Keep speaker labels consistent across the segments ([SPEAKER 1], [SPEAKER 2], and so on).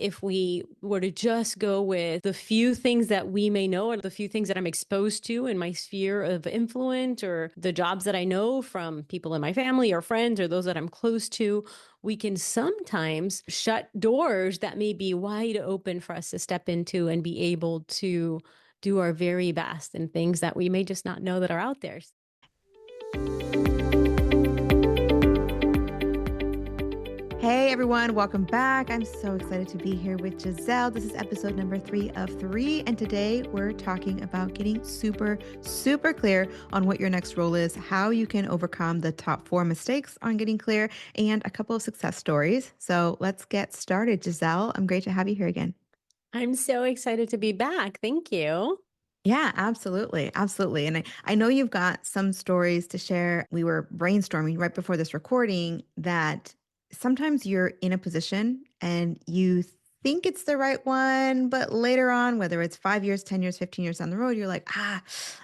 [SPEAKER 1] if we were to just go with the few things that we may know or the few things that I'm exposed to in my sphere of influence or the jobs that I know from people in my family or friends or those that I'm close to, we can sometimes shut doors that may be wide open for us to step into and be able to do our very best in things that we may just not know that are out there.
[SPEAKER 2] Hey everyone, welcome back. I'm so excited to be here with Giselle. This is episode number 3 of 3, and today we're talking about getting super clear on what your next role is, how you can overcome the top 4 mistakes on getting clear, and a couple of success stories. So let's get started. Giselle, I'm great to have you here again.
[SPEAKER 1] I'm so excited to be back. Thank you.
[SPEAKER 2] Yeah, absolutely. Absolutely. And I know you've got some stories to share. We were brainstorming right before this recording that sometimes you're in a position and you think it's the right one, but later on, whether it's 5 years, 10 years, 15 years down the road, you're like, I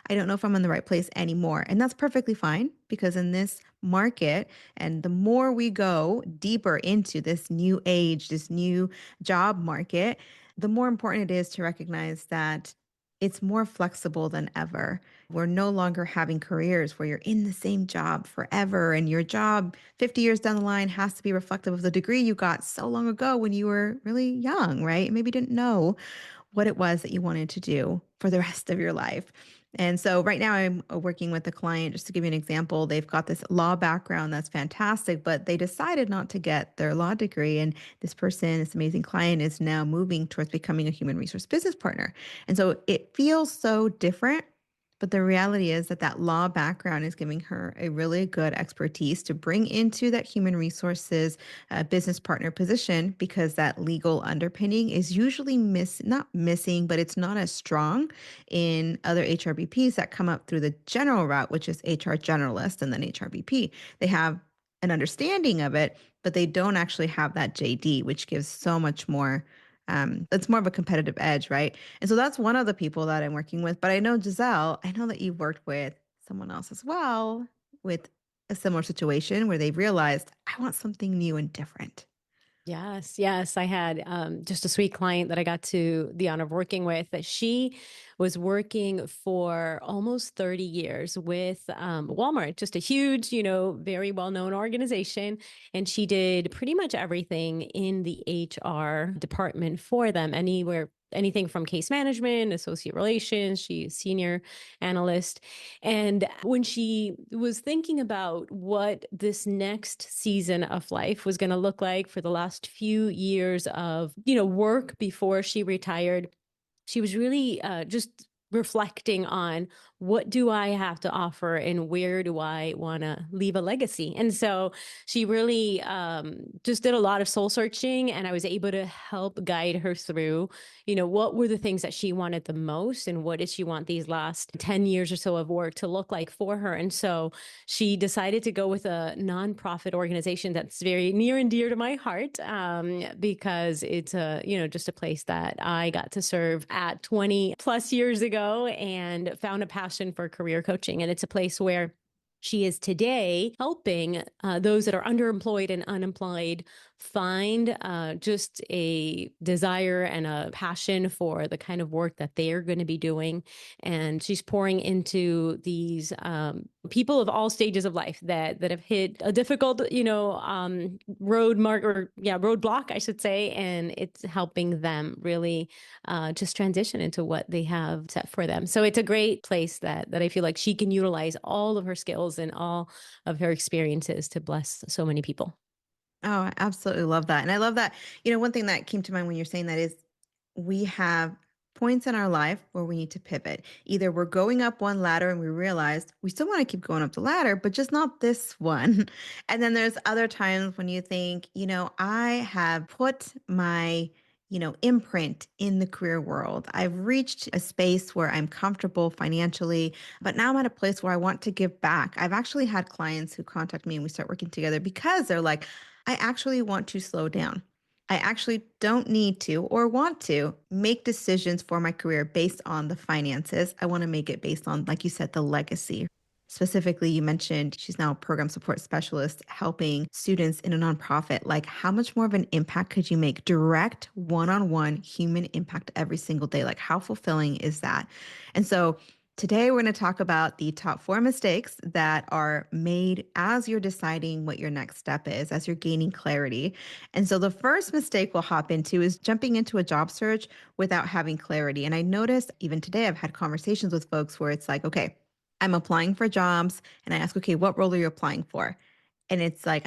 [SPEAKER 2] don't know if I'm in the right place anymore. And that's perfectly fine because in this market, and the more we go deeper into this new age, this new job market, the more important it is to recognize that it's more flexible than ever. We're no longer having careers where you're in the same job forever and your job 50 years down the line has to be reflective of the degree you got so long ago when you were really young, right? Maybe didn't know what it was that you wanted to do for the rest of your life. And so right now I'm working with a client, just to give you an example, they've got this law background that's fantastic, but they decided not to get their law degree. And this person, this amazing client, is now moving towards becoming a human resource business partner. And so it feels so different. But the reality is that that law background is giving her a really good expertise to bring into that human resources business partner position because that legal underpinning is usually not missing, but it's not as strong in other HRBPs that come up through the general route, which is HR generalist and then HRBP. They have an understanding of it, but they don't actually have that JD, which gives so much more. It's more of a competitive edge, right? And so that's one of the people that I'm working with. But I know, Giselle, I know that you've worked with someone else as well with a similar situation where they've realized, I want something new and different.
[SPEAKER 1] Yes, yes. I had just a sweet client that I got to the honor of working with that she was working for almost 30 years with Walmart, just a huge, very well-known organization. And she did pretty much everything in the HR department for them, anything from case management, associate relations, she's senior analyst. And when she was thinking about what this next season of life was going to look like for the last few years of, work before she retired, she was really just reflecting on what do I have to offer and where do I want to leave a legacy. And so she really just did a lot of soul searching, and I was able to help guide her through, what were the things that she wanted the most and what did she want these last 10 years or so of work to look like for her. And so she decided to go with a nonprofit organization that's very near and dear to my heart because it's just a place that I got to serve at 20 plus years ago and found a passion for career coaching. And it's a place where she is today helping those that are underemployed and unemployed find just a desire and a passion for the kind of work that they're going to be doing. And she's pouring into these people of all stages of life that have hit a difficult, roadblock, I should say. And it's helping them really just transition into what they have set for them. So it's a great place that I feel like she can utilize all of her skills and all of her experiences to bless so many people.
[SPEAKER 2] Oh, I absolutely love that. And I love that. One thing that came to mind when you're saying that is we have points in our life where we need to pivot. Either we're going up one ladder and we realize we still want to keep going up the ladder, but just not this one. And then there's other times when you think, I have put my imprint in the career world. I've reached a space where I'm comfortable financially, but now I'm at a place where I want to give back. I've actually had clients who contact me and we start working together because they're like, I actually want to slow down. I actually don't need to or want to make decisions for my career based on the finances. I want to make it based on, like you said, the legacy. Specifically, you mentioned she's now a program support specialist helping students in a nonprofit. Like, how much more of an impact could you make? Direct one on one human impact every single day. Like, how fulfilling is that? And so, today we're going to talk about the top 4 mistakes that are made as you're deciding what your next step is, as you're gaining clarity. And so, the first mistake we'll hop into is jumping into a job search without having clarity. And I noticed even today, I've had conversations with folks where it's like, okay, I'm applying for jobs and I ask, okay, what role are you applying for? And it's like,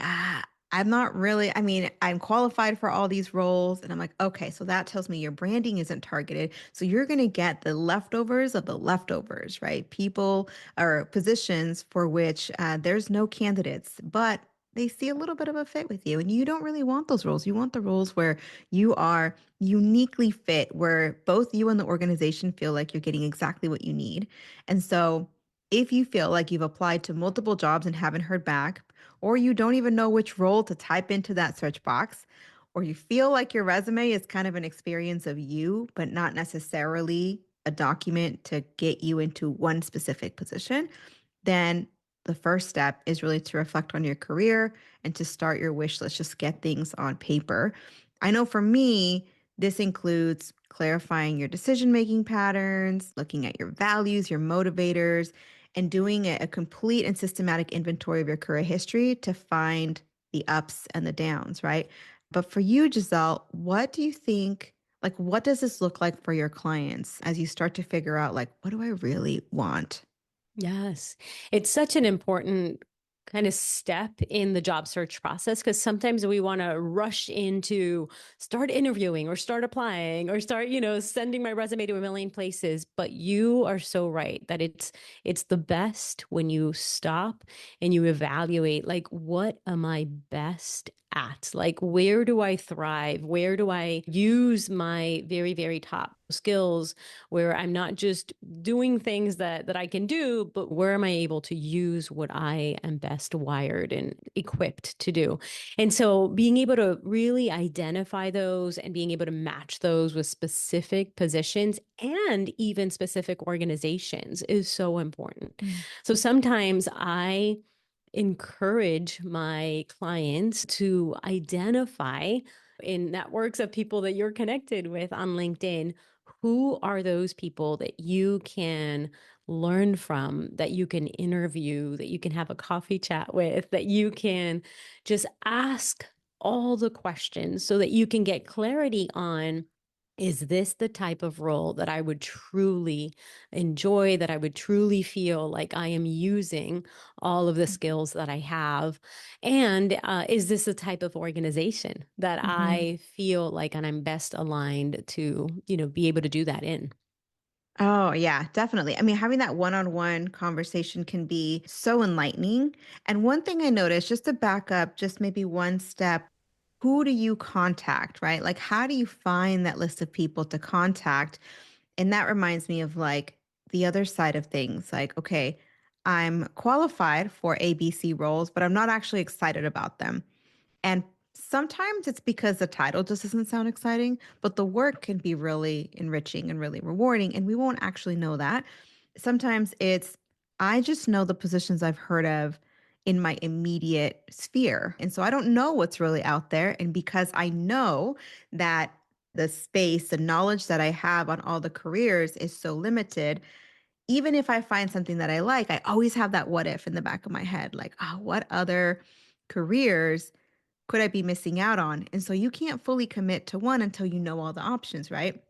[SPEAKER 2] I'm not really, I mean, I'm qualified for all these roles. And I'm like, okay, so that tells me your branding isn't targeted. So you're going to get the leftovers of the leftovers, right? People or positions for which there's no candidates, but they see a little bit of a fit with you. And you don't really want those roles. You want the roles where you are uniquely fit, where both you and the organization feel like you're getting exactly what you need. And so, if you feel like you've applied to multiple jobs and haven't heard back, or you don't even know which role to type into that search box, or you feel like your resume is kind of an experience of you, but not necessarily a document to get you into one specific position, then the first step is really to reflect on your career and to start your wish list. Just get things on paper. I know for me, this includes clarifying your decision making patterns, looking at your values, your motivators, and doing a complete and systematic inventory of your career history to find the ups and the downs, right? But for you, Giselle, what do you think? Like, what does this look like for your clients as you start to figure out, like, what do I really want?
[SPEAKER 1] Yes. It's such an important kind of step in the job search process because sometimes we want to rush into start interviewing or start applying or start, sending my resume to a million places. But you are so right that it's the best when you stop and you evaluate, like, what am I best at? Like, where do I thrive? Where do I use my very, very top skills where I'm not just doing things that I can do, but where am I able to use what I am best wired and equipped to do? And so being able to really identify those and being able to match those with specific positions and even specific organizations is so important.
[SPEAKER 2] Mm.
[SPEAKER 1] So sometimes I encourage my clients to identify in networks of people that you're connected with on LinkedIn, who are those people that you can learn from, that you can interview, that you can have a coffee chat with, that you can just ask all the questions so that you can get clarity on, is this the type of role that I would truly enjoy, that I would truly feel like I am using all of the skills that I have? And is this the type of organization that
[SPEAKER 2] Mhm.
[SPEAKER 1] I feel like and I'm best aligned to, be able to do that in?
[SPEAKER 2] Oh, yeah, definitely. I mean, having that one on one conversation can be so enlightening. And one thing I noticed, just to back up, just maybe one step, who do you contact, right? Like, how do you find that list of people to contact? And that reminds me of like the other side of things. Like, okay, I'm qualified for ABC roles, but I'm not actually excited about them. And sometimes it's because the title just doesn't sound exciting, but the work can be really enriching and really rewarding. And we won't actually know that. Sometimes it's, I just know the positions I've heard of in my immediate sphere. And so I don't know what's really out there. And because I know that the space, the knowledge that I have on all the careers is so limited, even if I find something that I like, I always have that what if in the back of my head, like, oh, what other careers could I be missing out on? And so you can't fully commit to one until you know all the options, right?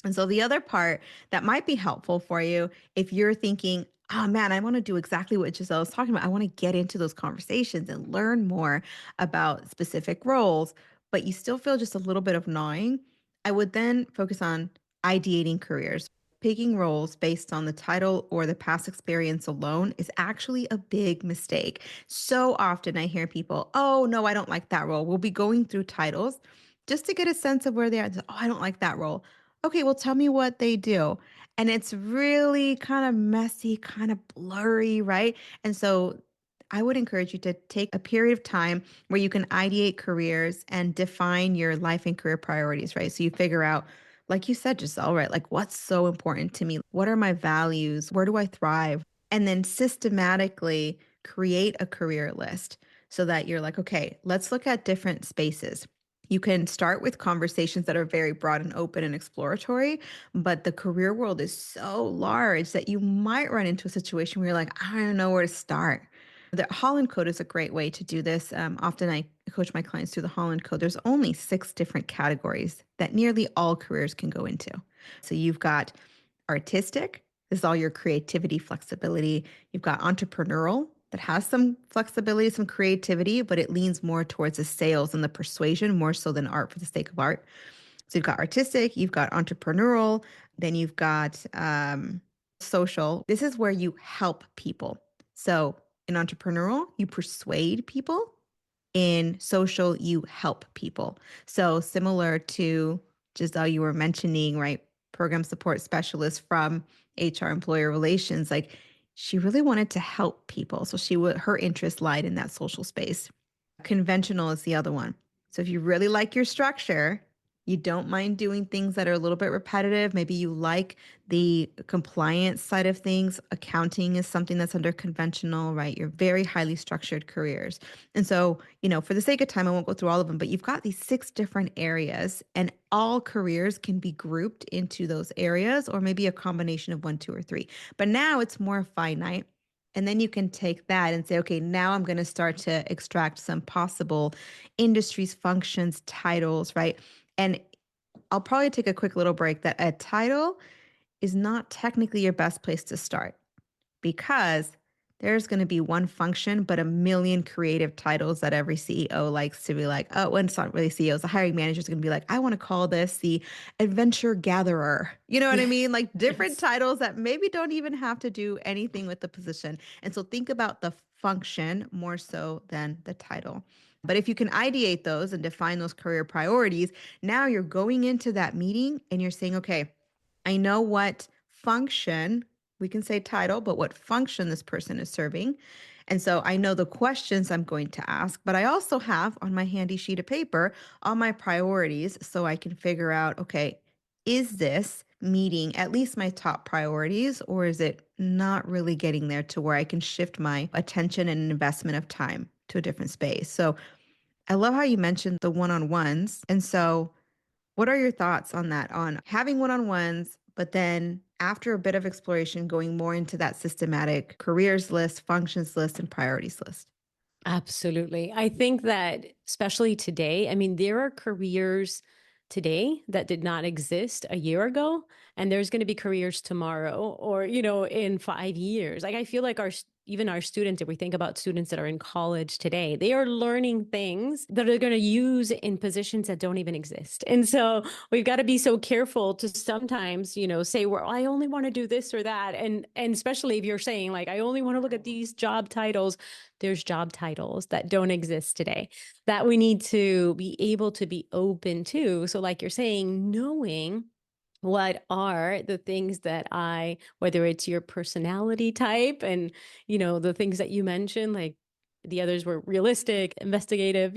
[SPEAKER 2] And so the other part that might be helpful for you if you're thinking, oh man, I want to do exactly what Giselle is talking about. I want to get into those conversations and learn more about specific roles, but you still feel just a little bit of gnawing. I would then focus on ideating careers. Picking roles based on the title or the past experience alone is actually a big mistake. So often I hear people, oh, no, I don't like that role. We'll be going through titles just to get a sense of where they are. Oh, I don't like that role. Okay, well, tell me what they do. And it's really kind of messy, kind of blurry, right? And so I would encourage you to take a period of time where you can ideate careers and define your life and career priorities, right? So you figure out, like you said, Giselle, right? Like, what's so important to me? What are my values? Where do I thrive? and then systematically create a career list so that you're like, okay, let's look at different spaces. You can start with conversations that are very broad and open and exploratory, but the career world is so large that you might run into a situation where you're like, I don't know where to start. The Holland Code is a great way to do this. Often I coach my clients through the Holland Code. There's only 6 different categories that nearly all careers can go into. So you've got artistic, this is all your creativity, flexibility. You've got entrepreneurial, that has some flexibility, some creativity, but it leans more towards the sales and the persuasion more so than art for the sake of art. So you've got artistic, you've got entrepreneurial, then you've got social. This is where you help people. So in entrepreneurial, you persuade people. In social, you help people. So similar to Giselle, you were mentioning, right? Program support specialist from HR employer relations, like she really wanted to help people. So her interest lied in that social space. Conventional is the other one. So if you really like your structure, you don't mind doing things that are a little bit repetitive. Maybe you like the compliance side of things. Accounting is something that's under conventional, right? You're very highly structured careers. And so, for the sake of time, I won't go through all of them, but you've got these 6 different areas, and all careers can be grouped into those areas, or maybe a combination of 1, 2, or 3. But now it's more finite. And then you can take that and say, okay, now I'm going to start to extract some possible industries, functions, titles, right? And I'll probably take a quick little break that a title is not technically your best place to start because there's going to be one function, but a million creative titles that every CEO likes to be like, oh, when it's not really CEOs, the hiring manager is going to be like, I want to call this the adventure gatherer. You know what I mean? Like different
[SPEAKER 1] Yes.
[SPEAKER 2] titles that maybe don't even have to do anything with the position. And so think about the function more so than the title. But if you can ideate those and define those career priorities, now you're going into that meeting and you're saying, okay, I know what function, we can say title, but what function this person is serving. And so I know the questions I'm going to ask, but I also have on my handy sheet of paper all my priorities so I can figure out, okay, is this meeting at least my top priorities, or is it not really getting there to where I can shift my attention and investment of time to a different space? So I love how you mentioned the one-on-ones. And so what are your thoughts on that, on having one-on-ones, but then after a bit of exploration, going more into that systematic careers list, functions list, and priorities list?
[SPEAKER 1] Absolutely. I think that especially today, I mean, there are careers today that did not exist a year ago, and there's going to be careers tomorrow or, in 5 years. Like, I feel like even our students, if we think about students that are in college today, they are learning things that are going to use in positions that don't even exist. And so we've got to be so careful to sometimes, say, well, I only want to do this or that. And especially if you're saying like, I only want to look at these job titles, there's job titles that don't exist today that we need to be able to be open to. So like you're saying, knowing what are the things that whether it's your personality type and, the things that you mentioned, like the others were realistic, investigative,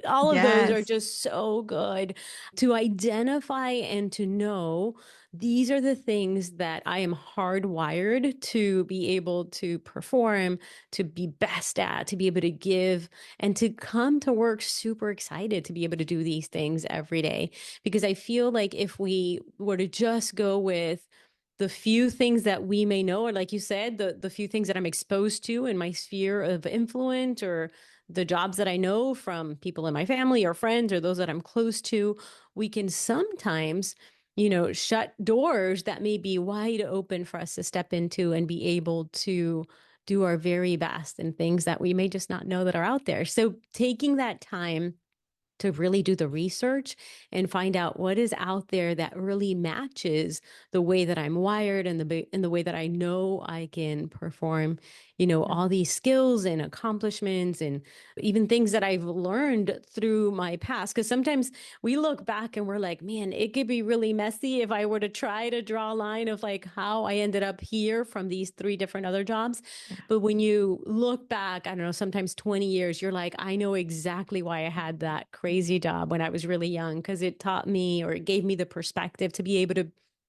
[SPEAKER 1] all of those are
[SPEAKER 2] Yes.
[SPEAKER 1] just so good to identify and to know these are the things that I am hardwired to be able to perform, to be best at, to be able to give, and to come to work super excited to be able to do these things every day. Because I feel like if we were to just go with the few things that we may know, or like you said, the few things that I'm exposed to in my sphere of influence, or the jobs that I know from people in my family or friends or those that I'm close to, we can sometimes, shut doors that may be wide open for us to step into and be able to do our very best in things that we may just not know that are out there. So taking that time to really do the research and find out what is out there that really matches the way that I'm wired and the way that I know I can perform, all these skills and accomplishments and even things that I've learned through my past. Because sometimes we look back and we're like, man, it could be really messy if I were to try to draw a line of like how I ended up here from these 3 different other jobs.
[SPEAKER 2] Yeah.
[SPEAKER 1] But when you look back, I don't know, sometimes 20 years, you're like, I know exactly why I had that crazy job when I was really young, because it taught me or it gave me the perspective to be able to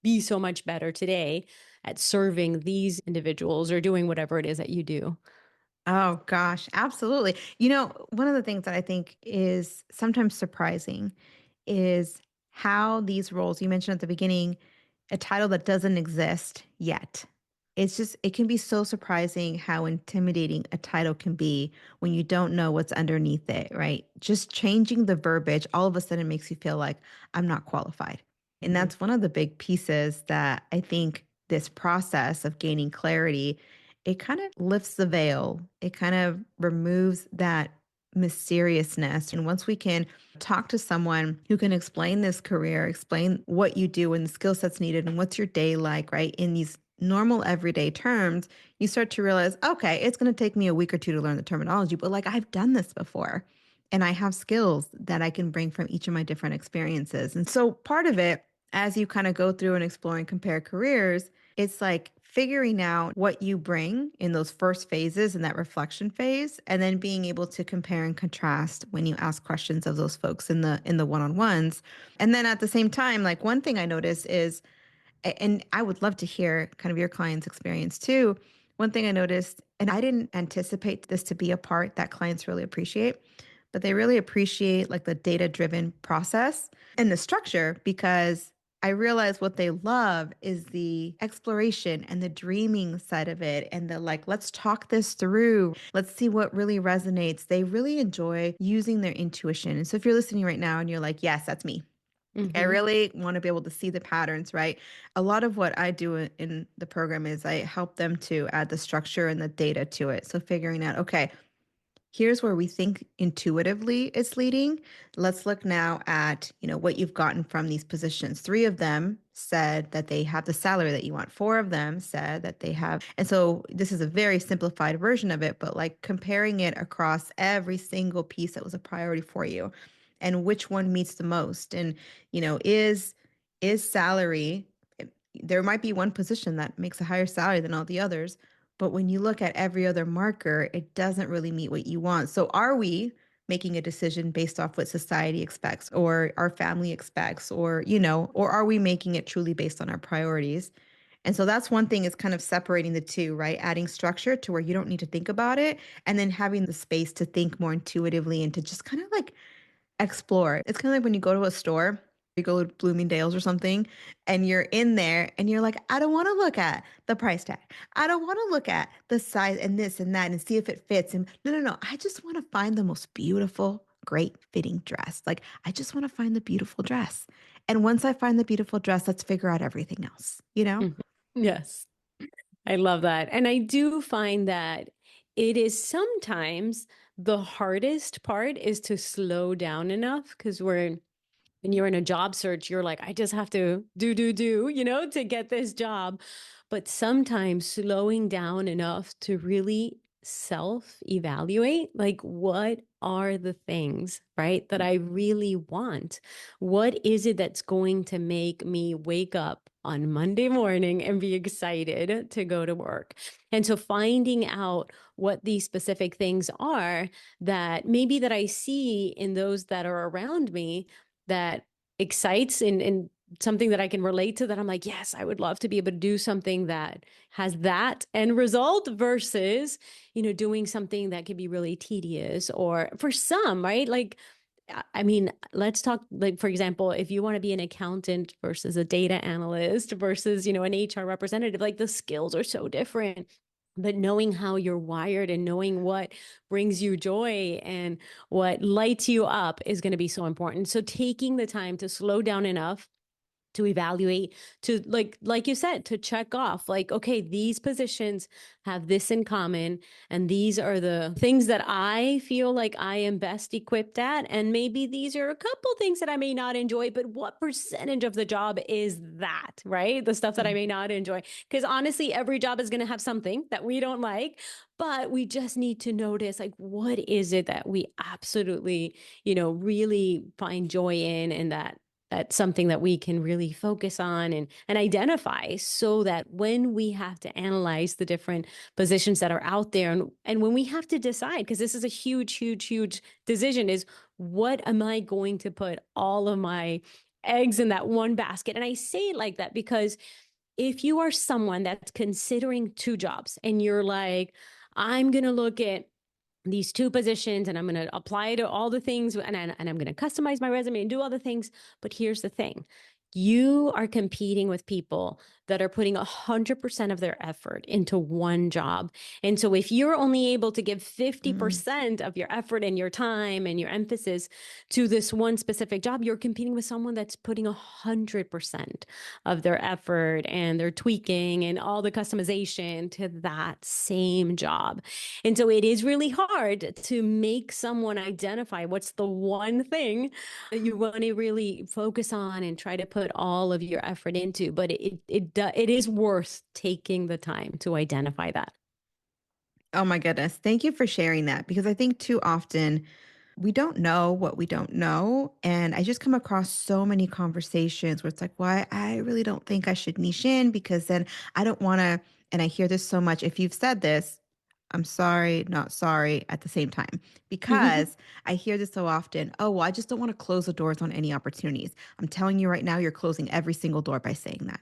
[SPEAKER 1] be so much better today at serving these individuals or doing whatever it is that you do.
[SPEAKER 2] Oh gosh, absolutely. One of the things that I think is sometimes surprising is how these roles you mentioned at the beginning, a title that doesn't exist yet. It can be so surprising how intimidating a title can be when you don't know what's underneath it, right? Just changing the verbiage all of a sudden makes you feel like I'm not qualified. And
[SPEAKER 1] Mhm.
[SPEAKER 2] that's one of the big pieces that I think this process of gaining clarity, it kind of lifts the veil. It kind of removes that mysteriousness. And once we can talk to someone who can explain this career, explain what you do and the skill sets needed and what's your day like, right? In these normal everyday terms, you start to realize, okay, it's going to take me a week or two to learn the terminology, but like I've done this before and I have skills that I can bring from each of my different experiences. And so part of it, as you kind of go through and explore and compare careers, it's like figuring out what you bring in those first phases in that reflection phase, and then being able to compare and contrast when you ask questions of those folks in the one-on-ones. And then at the same time, like one thing I notice is, and I would love to hear kind of your client's experience too. One thing I noticed, and I didn't anticipate this to be a part that clients really appreciate, but they really appreciate like the data driven process and the structure, because I realize what they love is the exploration and the dreaming side of it. And the like, let's talk this through. Let's see what really resonates. They really enjoy using their intuition. And so if you're listening right now and you're like, yes, that's me. I
[SPEAKER 1] Hmm.
[SPEAKER 2] really want to be able to see the patterns, right? A lot of what I do in the program is I help them to add the structure and the data to it. So figuring out, okay, here's where we think intuitively it's leading. Let's look now at, what you've gotten from these positions. 3 of them said that they have the salary that you want. 4 of them said that they have. And so this is a very simplified version of it, but like comparing it across every single piece that was a priority for you and which one meets the most. And, is salary, there might be one position that makes a higher salary than all the others, but when you look at every other marker, it doesn't really meet what you want. So are we making a decision based off what society expects or our family expects, or are we making it truly based on our priorities? And so that's one thing, is kind of separating the two, right? Adding structure to where you don't need to think about it, and then having the space to think more intuitively and to just kind of like explore. It's kind of like when you go to a store, you go to Bloomingdale's or something, and you're in there and you're like, I don't want to look at the price tag. I don't want to look at the size and this and that and see if it fits. And no, no, no. I just want to find the most beautiful, great fitting dress. Like, I just want to find the beautiful dress. And once I find the beautiful dress, let's figure out everything else, you know?
[SPEAKER 1] Hmm. Yes. I love that. And I do find that it is sometimes the hardest part is to slow down enough, because when you're in a job search, you're like, I just have to do, to get this job. But sometimes slowing down enough to really self evaluate, like, what are the things, right, that I really want? What is it that's going to make me wake up on Monday morning and be excited to go to work? And so finding out what these specific things are that maybe that I see in those that are around me, that excites and something that I can relate to, that I'm like, yes, I would love to be able to do something that has that end result versus, doing something that could be really tedious, or for some, right? Like, I mean, let's talk, like, for example, if you want to be an accountant versus a data analyst versus, an HR representative, like the skills are so different. But knowing how you're wired and knowing what brings you joy and what lights you up is going to be so important. So taking the time to slow down enough to evaluate, to like you said, to check off, like, okay, these positions have this in common, and these are the things that I feel like I am best equipped at, and maybe these are a couple things that I may not enjoy, but what percentage of the job is that, right? The stuff that I may not enjoy, because honestly, every job is going to have something that we don't like, but we just need to notice, like, what is it that we absolutely, really find joy in, and that's something that we can really focus on and identify, so that when we have to analyze the different positions that are out there, and when we have to decide, because this is a huge, huge, huge decision, is what am I going to put all of my eggs in that one basket. And I say it like that because if you are someone that's considering two jobs and you're like, I'm going to look at these two positions and I'm going to apply to all the things and I'm going to customize my resume and do all the things. But here's the thing. You are competing with people that are putting 100% of their effort into one job. And so if you're only able to give 50% of your effort and your time and your emphasis to this one specific job, you're competing with someone that's putting 100% of their effort and their tweaking and all the customization to that same job. And so it is really hard to make someone identify what's the one thing that you want to really focus on and try to put all of your effort into. But it is worth taking the time to identify that.
[SPEAKER 2] Oh my goodness. Thank you for sharing that because I think too often we don't know what we don't know. And I just come across so many conversations where it's like, well, I really don't think I should niche in because then I don't want to. And I hear this so much. If you've said this, I'm sorry, not sorry at the same time, because I hear this so often. Oh, well, I just don't want to close the doors on any opportunities. I'm telling you right now, you're closing every single door by saying that.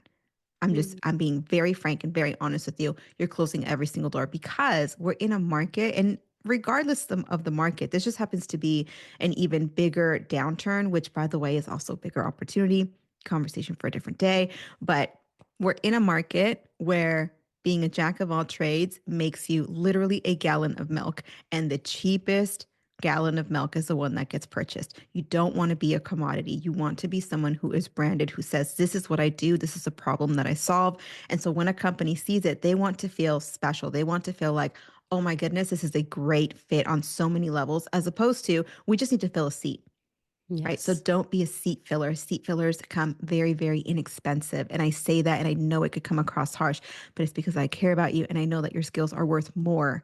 [SPEAKER 2] I'm being very frank and very honest with you. You're closing every single door because we're in a market and regardless of the market, this just happens to be an even bigger downturn, which by the way is also a bigger opportunity. Conversation for a different day. But we're in a market where being a jack of all trades makes you literally a gallon of milk. And the cheapest gallon of milk is the one that gets purchased. You don't want to be a commodity. You want to be someone who is branded, who says, this is what I do. This is a problem that I solve. And so when a company sees it, they want to feel special. They want to feel like, oh my goodness, this is a great fit on so many levels, as opposed to, we just need to fill a seat. Right. So
[SPEAKER 1] Yes.
[SPEAKER 2] don't be a seat filler. Seat fillers come very, very inexpensive. And I say that, and I know it could come across harsh, but it's because I care about you. And I know that your skills are worth more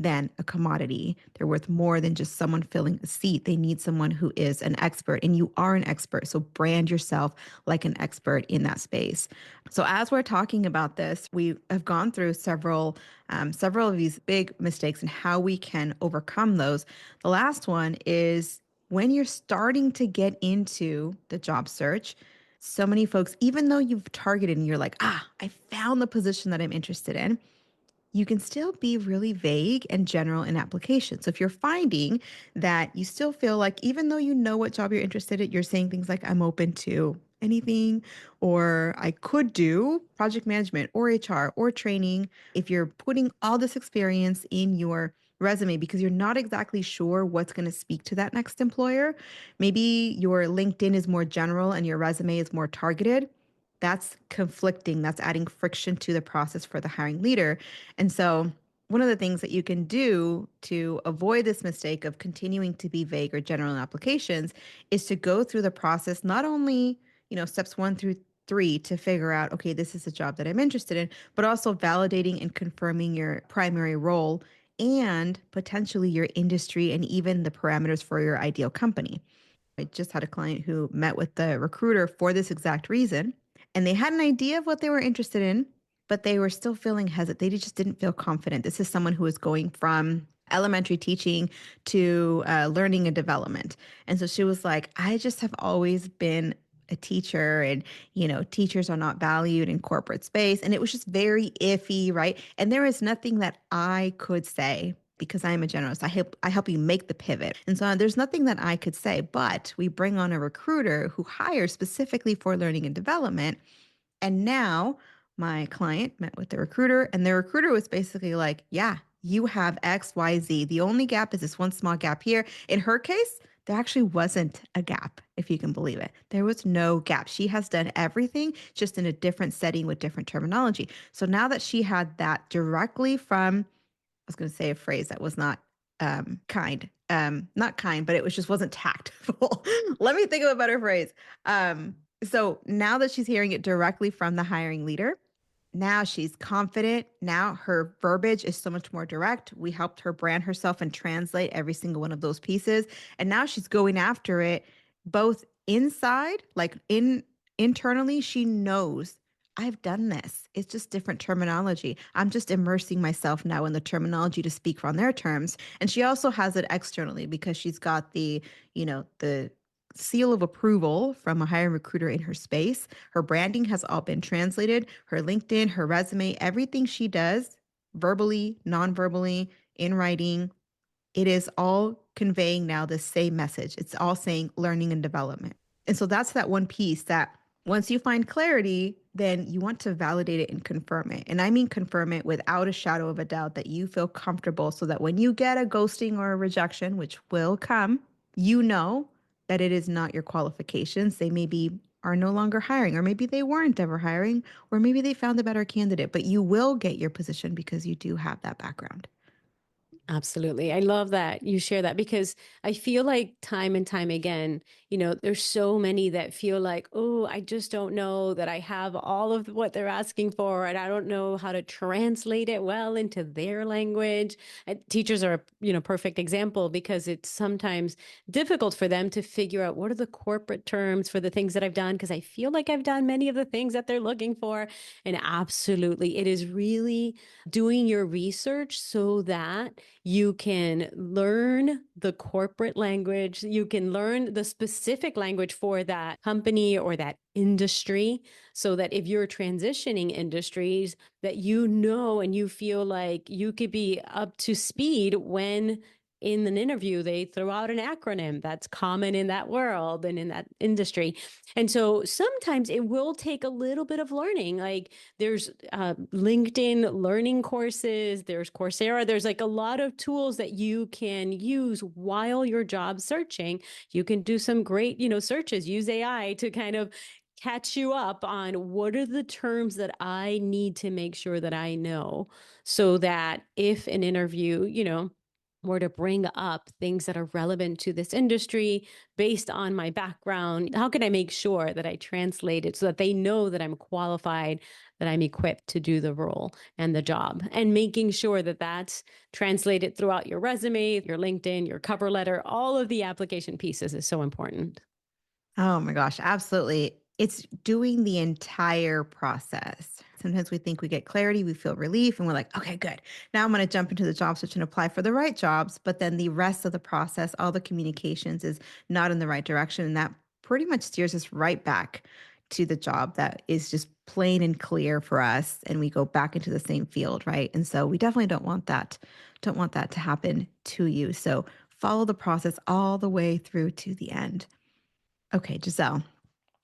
[SPEAKER 2] than a commodity. They're worth more than just someone filling a seat. They need someone who is an expert, and you are an expert. So brand yourself like an expert in that space. So as we're talking about this, we have gone through several of these big mistakes and how we can overcome those. The last one is when you're starting to get into the job search, so many folks, even though you've targeted and you're like, I found the position that I'm interested in, you can still be really vague and general in application. So if you're finding that you still feel like, even though you know what job you're interested in, you're saying things like, I'm open to anything, or I could do project management or HR or training. If you're putting all this experience in your resume because you're not exactly sure what's going to speak to that next employer, maybe your LinkedIn is more general and your resume is more targeted. That's conflicting. That's adding friction to the process for the hiring leader. And so, one of the things that you can do to avoid this mistake of continuing to be vague or general in applications is to go through the process, not only, steps 1 through 3 to figure out, okay, this is a job that I'm interested in, but also validating and confirming your primary role and potentially your industry and even the parameters for your ideal company. I just had a client who met with the recruiter for this exact reason, and they had an idea of what they were interested in, but they were still feeling hesitant. They just didn't feel confident. This is someone who is going from elementary teaching to learning and development. And so she was like, I just have always been a teacher, and teachers are not valued in corporate space, and it was just very iffy, right? And there is nothing that I could say because I am a generalist. I help you make the pivot. And so there's nothing that I could say, but we bring on a recruiter who hires specifically for learning and development. And now my client met with the recruiter, and the recruiter was basically like, yeah, you have X, Y, Z. The only gap is this one small gap here. In her case, there actually wasn't a gap, if you can believe it. There was no gap. She has done everything just in a different setting with different terminology. So now that she had that directly from, I was going to say a phrase that was not kind, not kind, but it was just wasn't tactful. Let me think of a better phrase. So now that she's hearing it directly from the hiring leader, now she's confident. Now her verbiage is so much more direct. We helped her brand herself and translate every single one of those pieces. And now she's going after it both inside, like internally, she knows I've done this. It's just different terminology. I'm just immersing myself now in the terminology to speak on their terms. And she also has it externally because she's got the seal of approval from a hiring recruiter in her space. Her branding has all been translated, her LinkedIn, her resume, everything she does, verbally, non-verbally, in writing, it is all conveying now the same message. It's all saying learning and development. And so that's that one piece that once you find clarity, then you want to validate it and confirm it. And I mean confirm it without a shadow of a doubt that you feel comfortable so that when you get a ghosting or a rejection, which will come, you know that it is not your qualifications. They maybe are no longer hiring, or maybe they weren't ever hiring, or maybe they found a better candidate, but you will get your position because you do have that background.
[SPEAKER 1] Absolutely. I love that you share that because I feel like time and time again, there's so many that feel like, oh, I just don't know that I have all of what they're asking for, and I don't know how to translate it well into their language. And teachers are, perfect example because it's sometimes difficult for them to figure out what are the corporate terms for the things that I've done because I feel like I've done many of the things that they're looking for. And absolutely, it is really doing your research so that you can learn the corporate language. You can learn the specific language for that company or that industry so that if you're transitioning industries that and you feel like you could be up to speed when in an interview they throw out an acronym that's common in that world and in that industry. And so sometimes it will take a little bit of learning. Like there's LinkedIn learning courses, there's Coursera, there's like a lot of tools that you can use while you're job searching. You can do some great, searches, use AI to kind of catch you up on what are the terms that I need to make sure that I know so that if an interview, were to bring up things that are relevant to this industry based on my background, how can I make sure that I translate it so that they know that I'm qualified, that I'm equipped to do the role and the job, and making sure that that's translated throughout your resume, your LinkedIn, your cover letter, all of the application pieces is so important.
[SPEAKER 2] Oh my gosh, absolutely. It's doing the entire process. Sometimes we think we get clarity, we feel relief, and we're like, okay, good. Now I'm going to jump into the job search and apply for the right jobs. But then the rest of the process, all the communications is not in the right direction. And that pretty much steers us right back to the job that is just plain and clear for us. And we go back into the same field, right? And so we definitely don't want that. Don't want that to happen to you. So follow the process all the way through to the end. Okay, Giselle,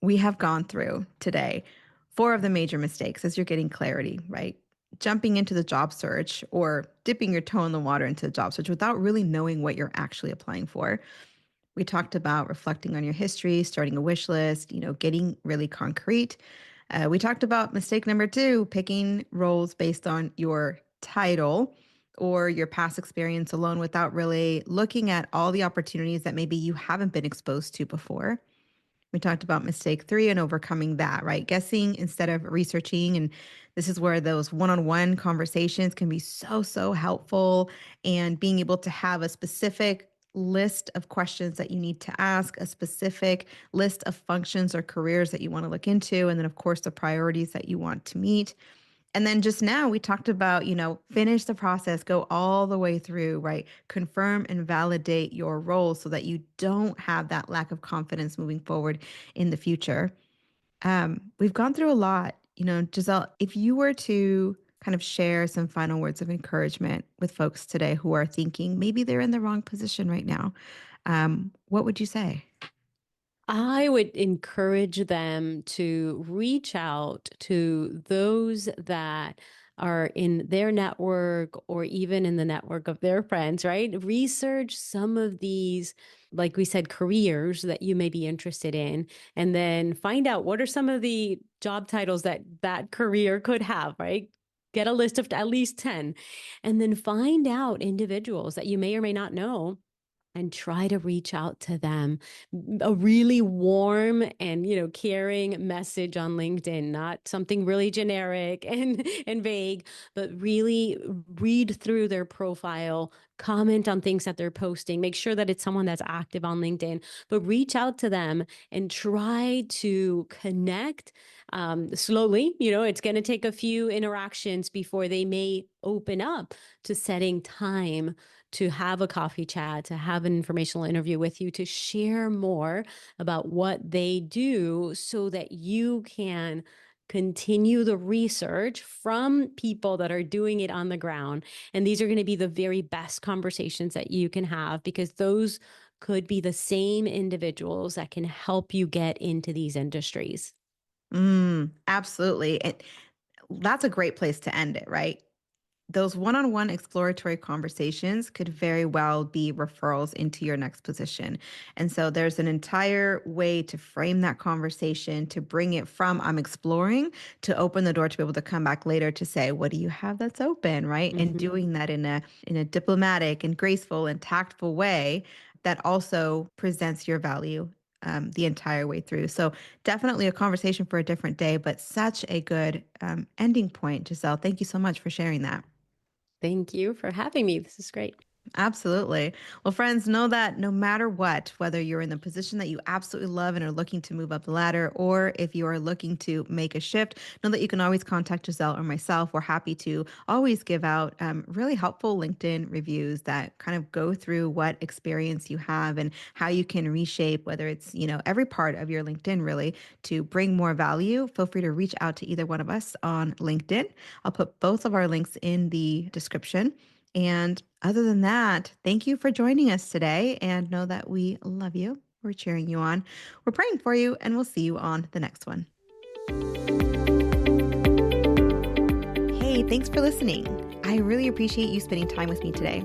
[SPEAKER 2] we have gone through today four of the major mistakes as you're getting clarity, right? Jumping into the job search or dipping your toe in the water into the job search without really knowing what you're actually applying for. We talked about reflecting on your history, starting a wish list, getting really concrete. We talked about mistake number two, picking roles based on your title or your past experience alone without really looking at all the opportunities that maybe you haven't been exposed to before. We talked about mistake three and overcoming that, right? Guessing instead of researching. And this is where those one on one conversations can be so, so helpful. And being able to have a specific list of questions that you need to ask, a specific list of functions or careers that you want to look into. And then, of course, the priorities that you want to meet. And then just now we talked about, finish the process, go all the way through, right? Confirm and validate your role so that you don't have that lack of confidence moving forward in the future. We've gone through a lot, Giselle, if you were to kind of share some final words of encouragement with folks today who are thinking maybe they're in the wrong position right now, what would you say?
[SPEAKER 1] I would encourage them to reach out to those that are in their network or even in the network of their friends, right? Research some of these, like we said, careers that you may be interested in, and then find out what are some of the job titles that that career could have, right? Get a list of at least 10, and then find out individuals that you may or may not know and try to reach out to them. A really warm and caring message on LinkedIn, not something really generic and vague, but really read through their profile, comment on things that they're posting, make sure that it's someone that's active on LinkedIn, but reach out to them and try to connect slowly. It's going to take a few interactions before they may open up to setting time to have a coffee chat, to have an informational interview with you, to share more about what they do so that you can continue the research from people that are doing it on the ground. And these are going to be the very best conversations that you can have, because those could be the same individuals that can help you get into these industries.
[SPEAKER 2] Absolutely. That's a great place to end it, right? Those one-on-one exploratory conversations could very well be referrals into your next position. And so there's an entire way to frame that conversation, to bring it from I'm exploring to open the door to be able to come back later to say, what do you have that's open, right? And
[SPEAKER 1] Mm-hmm.
[SPEAKER 2] doing that in a diplomatic and graceful and tactful way that also presents your value the entire way through. So definitely a conversation for a different day, but such a good ending point, Giselle. Thank you so much for sharing that.
[SPEAKER 1] Thank you for having me. This is great.
[SPEAKER 2] Absolutely. Well, friends, know that no matter what, whether you're in the position that you absolutely love and are looking to move up the ladder, or if you are looking to make a shift, know that you can always contact Giselle or myself. We're happy to always give out really helpful LinkedIn reviews that kind of go through what experience you have and how you can reshape, whether it's, every part of your LinkedIn really to bring more value. Feel free to reach out to either one of us on LinkedIn. I'll put both of our links in the description. And other than that, thank you for joining us today, and know that we love you. We're cheering you on. We're praying for you, and we'll see you on the next one. Hey, thanks for listening. I really appreciate you spending time with me today.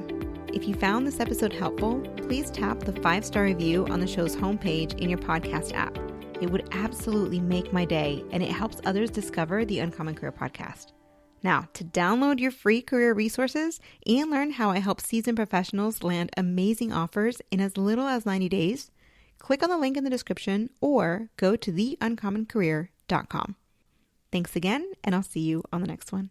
[SPEAKER 2] If you found this episode helpful, please tap the 5-star review on the show's homepage in your podcast app. It would absolutely make my day, and it helps others discover the Uncommon Career Podcast. Now, to download your free career resources and learn how I help seasoned professionals land amazing offers in as little as 90 days, click on the link in the description or go to theuncommoncareer.com. Thanks again, and I'll see you on the next one.